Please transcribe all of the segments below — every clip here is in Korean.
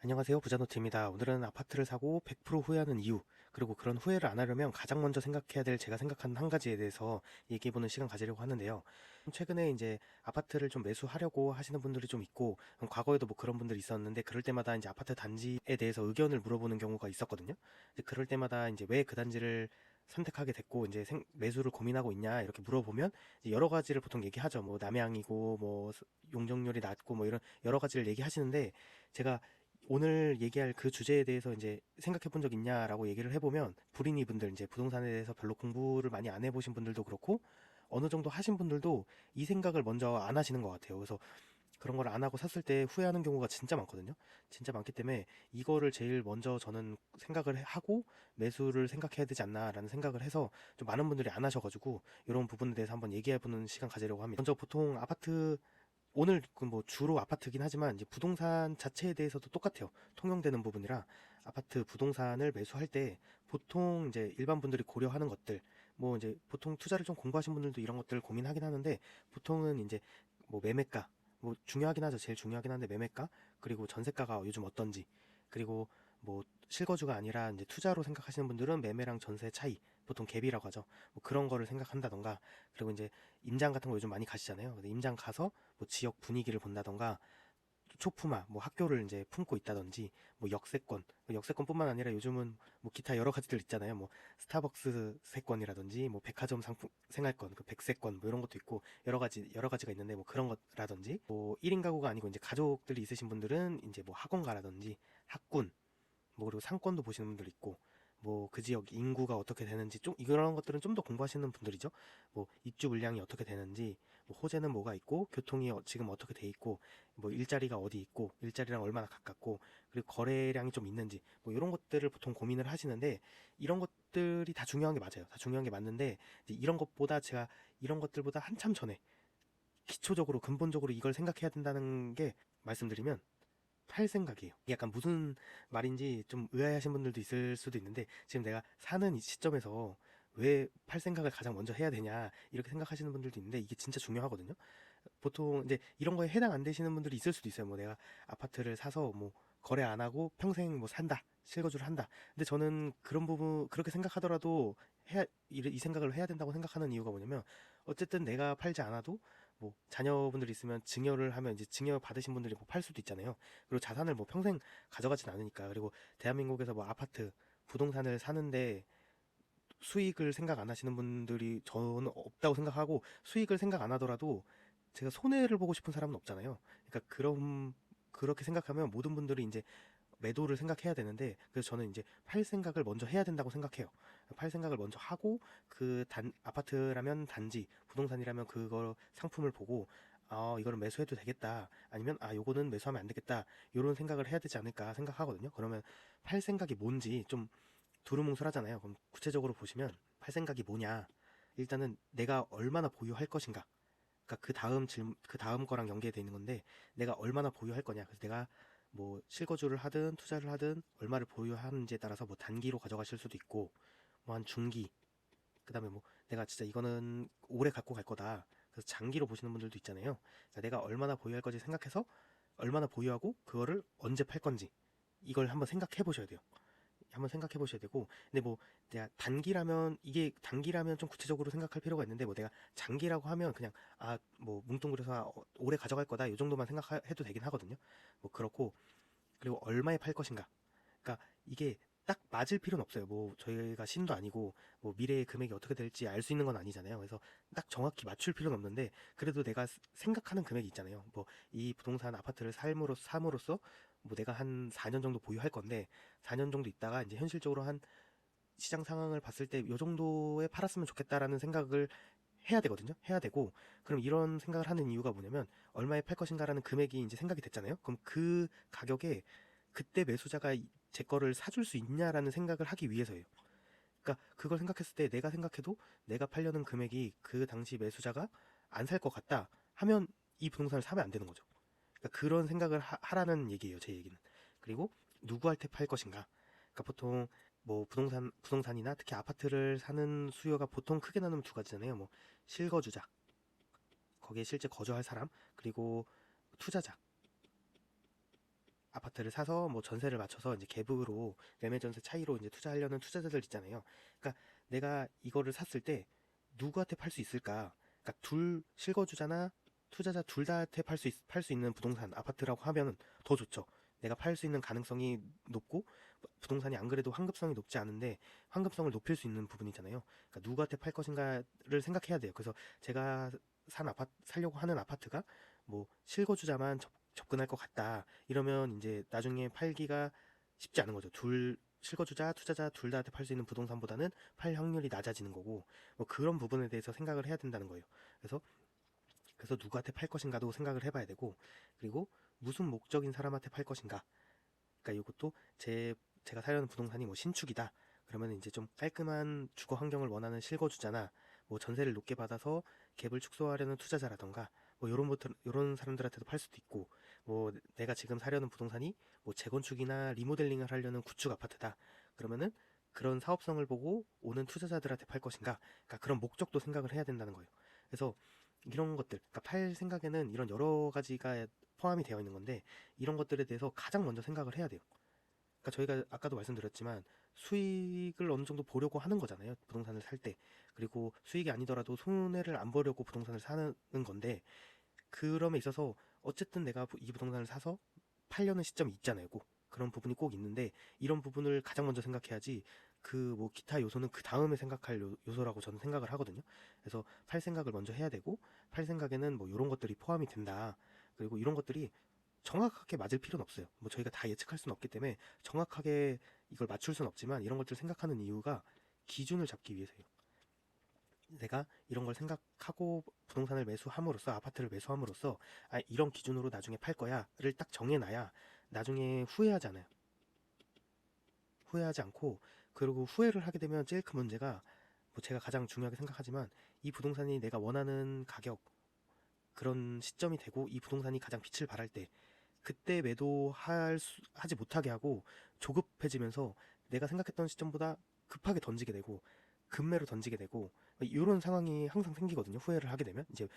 안녕하세요. 부자노트입니다. 오늘은 아파트를 사고 100% 후회하는 이유, 그리고 그런 후회를 안 하려면 가장 먼저 생각해야 될 제가 생각하는 한 가지에 대해서 얘기해보는 시간 가지려고 하는데요. 최근에 이제 아파트를 좀 매수하려고 하시는 분들이 좀 있고, 과거에도 뭐 그런 분들이 있었는데, 그럴 때마다 이제 아파트 단지에 대해서 의견을 물어보는 경우가 있었거든요. 이제 그럴 때마다 이제 왜 그 단지를 선택하게 됐고, 이제 매수를 고민하고 있냐, 이렇게 물어보면, 이제 여러 가지를 보통 얘기하죠. 뭐, 남향이고, 뭐, 용적률이 낮고, 뭐, 이런 여러 가지를 얘기하시는데, 제가 오늘 얘기할 그 주제에 대해서 이제 생각해 본 적 있냐라고 얘기를 해보면 불인이 분들 이제 부동산에 대해서 별로 공부를 많이 안 해보신 분들도 그렇고 어느 정도 하신 분들도 이 생각을 먼저 안 하시는 것 같아요. 그래서 그런 걸 안 하고 샀을 때 후회하는 경우가 진짜 많거든요. 진짜 많기 때문에 이거를 제일 먼저 저는 생각을 하고 매수를 생각해야 되지 않나라는 생각을 해서 좀 많은 분들이 안 하셔가지고 이런 부분에 대해서 한번 얘기해보는 시간 가지려고 합니다. 먼저 보통 아파트 오늘 그 뭐 주로 아파트긴 하지만 이제 부동산 자체에 대해서도 똑같아요. 통용되는 부분이라 아파트 부동산을 매수할 때 보통 이제 일반 분들이 고려하는 것들 뭐 이제 보통 투자를 좀 공부하신 분들도 이런 것들을 고민하긴 하는데 보통은 이제 뭐 매매가 뭐 중요하긴 하죠. 제일 중요하긴 한데 매매가 그리고 전세가가 요즘 어떤지 그리고 뭐 실거주가 아니라 이제 투자로 생각하시는 분들은 매매랑 전세 차이 보통 갭이라고 하죠. 뭐 그런 거를 생각한다던가 그리고 이제 임장 같은 거 요즘 많이 가시잖아요. 근데 임장 가서 뭐 지역 분위기를 본다던가 초품화 뭐 학교를 이제 품고 있다든지 뭐 역세권 뭐 역세권뿐만 아니라 요즘은 뭐 기타 여러 가지들 있잖아요. 뭐 스타벅스 세권이라든지 뭐 백화점 상품 생활권 그 백세권 뭐 이런 것도 있고 여러 가지가 있는데 뭐 그런 것라든지 뭐 1인 가구가 아니고 이제 가족들이 있으신 분들은 이제 뭐 학원가라든지 학군 뭐 그리고 상권도 보시는 분들 있고 뭐 그 지역 인구가 어떻게 되는지 좀 이런 것들은 좀 더 공부하시는 분들이죠. 뭐 입주 물량이 어떻게 되는지 뭐 호재는 뭐가 있고 교통이 지금 어떻게 돼 있고 뭐 일자리가 어디 있고 일자리랑 얼마나 가깝고 그리고 거래량이 좀 있는지 뭐 이런 것들을 보통 고민을 하시는데 이런 것들이 다 중요한 게 맞아요. 다 중요한 게 맞는데 이제 이런 것보다 제가 이런 것들보다 한참 전에 기초적으로 근본적으로 이걸 생각해야 된다는 게 말씀드리면 팔 생각이에요. 이게 약간 무슨 말인지 좀 의아해하신 분들도 있을 수도 있는데 지금 내가 사는 이 시점에서 왜 팔 생각을 가장 먼저 해야 되냐 이렇게 생각하시는 분들도 있는데 이게 진짜 중요하거든요. 보통 이제 이런 거에 해당 안 되시는 분들이 있을 수도 있어요. 뭐 내가 아파트를 사서 뭐 거래 안 하고 평생 뭐 산다. 실거주를 한다. 근데 저는 그런 부분 그렇게 생각하더라도 이 생각을 해야 된다고 생각하는 이유가 뭐냐면 어쨌든 내가 팔지 않아도 뭐 자녀분들이 있으면 증여를 하면 이제 증여 받으신 분들이 뭐 팔 수도 있잖아요. 그리고 자산을 뭐 평생 가져가진 않으니까. 그리고 대한민국에서 뭐 아파트 부동산을 사는데 수익을 생각 안 하시는 분들이 저는 없다고 생각하고 수익을 생각 안 하더라도 제가 손해를 보고 싶은 사람은 없잖아요. 그러니까 그렇게 생각하면 모든 분들이 이제 매도를 생각해야 되는데 그래서 저는 이제 팔 생각을 먼저 해야 된다고 생각해요. 팔 생각을 먼저 하고 아파트라면 단지 부동산이라면 그거 상품을 보고 이거는 매수해도 되겠다 아니면 요거는 매수하면 안 되겠다 이런 생각을 해야 되지 않을까 생각하거든요. 그러면 팔 생각이 뭔지 좀 두루뭉술하잖아요. 그럼 구체적으로 보시면 팔 생각이 뭐냐? 일단은 내가 얼마나 보유할 것인가? 그러니까 그 다음 거랑 연계되어 있는 건데 내가 얼마나 보유할 거냐. 그래서 내가 뭐 실거주를 하든 투자를 하든 얼마를 보유하는지에 따라서 뭐 단기로 가져가실 수도 있고 뭐 한 중기 그다음에 뭐 내가 진짜 이거는 오래 갖고 갈 거다. 그래서 장기로 보시는 분들도 있잖아요. 그러니까 내가 얼마나 보유할 건지 생각해서 얼마나 보유하고 그거를 언제 팔 건지 이걸 한번 생각해 보셔야 돼요. 한번 생각해 보셔야 되고 근데 뭐 내가 단기라면 이게 단기라면 좀 구체적으로 생각할 필요가 있는데 뭐 내가 장기라고 하면 그냥 뭐 뭉뚱그려서 오래 가져갈 거다 이 정도만 생각해도 되긴 하거든요. 뭐 그렇고 그리고 얼마에 팔 것인가 그러니까 이게 딱 맞을 필요는 없어요. 뭐 저희가 신도 아니고 뭐 미래의 금액이 어떻게 될지 알 수 있는 건 아니잖아요. 그래서 딱 정확히 맞출 필요는 없는데 그래도 내가 생각하는 금액이 있잖아요. 뭐 이 부동산 아파트를 삼으로써 뭐 내가 한 4년 정도 보유할 건데 4년 정도 있다가 이제 현실적으로 한 시장 상황을 봤을 때 요 정도에 팔았으면 좋겠다라는 생각을 해야 되거든요. 해야 되고 그럼 이런 생각을 하는 이유가 뭐냐면 얼마에 팔 것인가라는 금액이 이제 생각이 됐잖아요. 그럼 그 가격에 그때 매수자가 제 거를 사줄 수 있냐라는 생각을 하기 위해서예요. 그러니까 그걸 생각했을 때 내가 생각해도 내가 팔려는 금액이 그 당시 매수자가 안 살 것 같다 하면 이 부동산을 사면 안 되는 거죠. 그러니까 그런 생각을 하라는 얘기예요, 제 얘기는. 그리고 누구한테 팔 것인가. 그러니까 보통 뭐 부동산이나 특히 아파트를 사는 수요가 보통 크게 나누면 두 가지잖아요. 뭐 실거주자, 거기에 실제 거주할 사람, 그리고 투자자. 아파트를 사서 뭐 전세를 맞춰서 이제 갭으로 매매 전세 차이로 이제 투자하려는 투자자들 있잖아요. 그러니까 내가 이거를 샀을 때 누구한테 팔 수 있을까? 그러니까 둘 실거주자나 투자자 둘 다한테 팔 수 있는 부동산 아파트라고 하면 더 좋죠. 내가 팔 수 있는 가능성이 높고 부동산이 안 그래도 환급성이 높지 않은데 환급성을 높일 수 있는 부분이잖아요. 그러니까 누구한테 팔 것인가를 생각해야 돼요. 그래서 제가 살려고 하는 아파트가 뭐 실거주자만 접근할 것 같다. 이러면 이제 나중에 팔기가 쉽지 않은 거죠. 실거주자, 투자자 둘 다한테 팔 수 있는 부동산보다는 팔 확률이 낮아지는 거고, 뭐 그런 부분에 대해서 생각을 해야 된다는 거예요. 그래서 누구한테 팔 것인가도 생각을 해봐야 되고, 그리고 무슨 목적인 사람한테 팔 것인가. 그러니까 이것도 제가 사려는 부동산이 뭐 신축이다. 그러면 이제 좀 깔끔한 주거 환경을 원하는 실거주자나 뭐 전세를 높게 받아서 갭을 축소하려는 투자자라던가 뭐 요런 사람들한테도 팔 수도 있고, 뭐 내가 지금 사려는 부동산이 뭐 재건축이나 리모델링을 하려는 구축 아파트다. 그러면은 그런 사업성을 보고 오는 투자자들한테 팔 것인가. 그러니까 그런 목적도 생각을 해야 된다는 거예요. 그래서 이런 것들, 그러니까 팔 생각에는 이런 여러 가지가 포함이 되어 있는 건데, 이런 것들에 대해서 가장 먼저 생각을 해야 돼요. 그러니까 저희가 아까도 말씀드렸지만 수익을 어느 정도 보려고 하는 거잖아요. 부동산을 살 때. 그리고 수익이 아니더라도 손해를 안 보려고 부동산을 사는 건데, 그럼에 있어서 어쨌든 내가 이 부동산을 사서 팔려는 시점이 있잖아요. 꼭 그런 부분이 꼭 있는데, 이런 부분을 가장 먼저 생각해야지 그 뭐 기타 요소는 그 다음에 생각할 요소라고 저는 생각을 하거든요. 그래서 팔 생각을 먼저 해야 되고, 팔 생각에는 뭐 이런 것들이 포함이 된다. 그리고 이런 것들이 정확하게 맞을 필요는 없어요. 뭐 저희가 다 예측할 수는 없기 때문에 정확하게 이걸 맞출 수는 없지만, 이런 것들을 생각하는 이유가 기준을 잡기 위해서예요. 내가 이런 걸 생각하고 부동산을 매수함으로써, 아파트를 매수함으로써 이런 기준으로 나중에 팔 거야를 딱 정해놔야 나중에 후회하지 않아요. 후회하지 않고, 그리고 후회를 하게 되면 제일 큰 문제가, 뭐 제가 가장 중요하게 생각하지만, 이 부동산이 내가 원하는 가격, 그런 시점이 되고 이 부동산이 가장 빛을 발할 때, 그때 하지 못하게 하고 조급해지면서 내가 생각했던 시점보다 급하게 던지게 되고 급매로 던지게 되고 이런 상황이 항상 생기거든요. 후회를 하게 되면 이제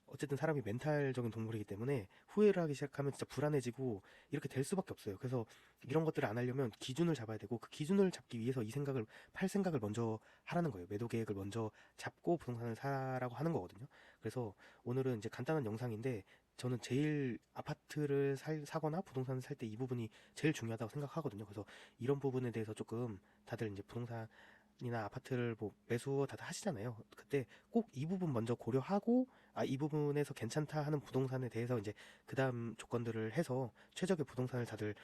어쨌든 사람이 멘탈적인 동물이기 때문에 후회를 하기 시작하면 진짜 불안해지고 이렇게 될 수밖에 없어요. 그래서 이런 것들을 안 하려면 기준을 잡아야 되고, 그 기준을 잡기 위해서 팔 생각을 먼저 하라는 거예요. 매도 계획을 먼저 잡고 부동산을 사라고 하는 거거든요. 그래서 오늘은 이제 간단한 영상인데, 저는 제일 아파트를 사거나 부동산을 살 때 이 부분이 제일 중요하다고 생각하거든요. 그래서 이런 부분에 대해서 조금 다들 이제 부동산이나 아파트를 뭐 매수 다들 하시잖아요. 그때 꼭 이 부분 먼저 고려하고, 이 부분에서 괜찮다 하는 부동산에 대해서 이제 그 다음 조건들을 해서 최적의 부동산을 다들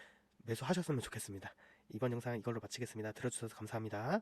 매수하셨으면 좋겠습니다. 이번 영상 이걸로 마치겠습니다. 들어주셔서 감사합니다.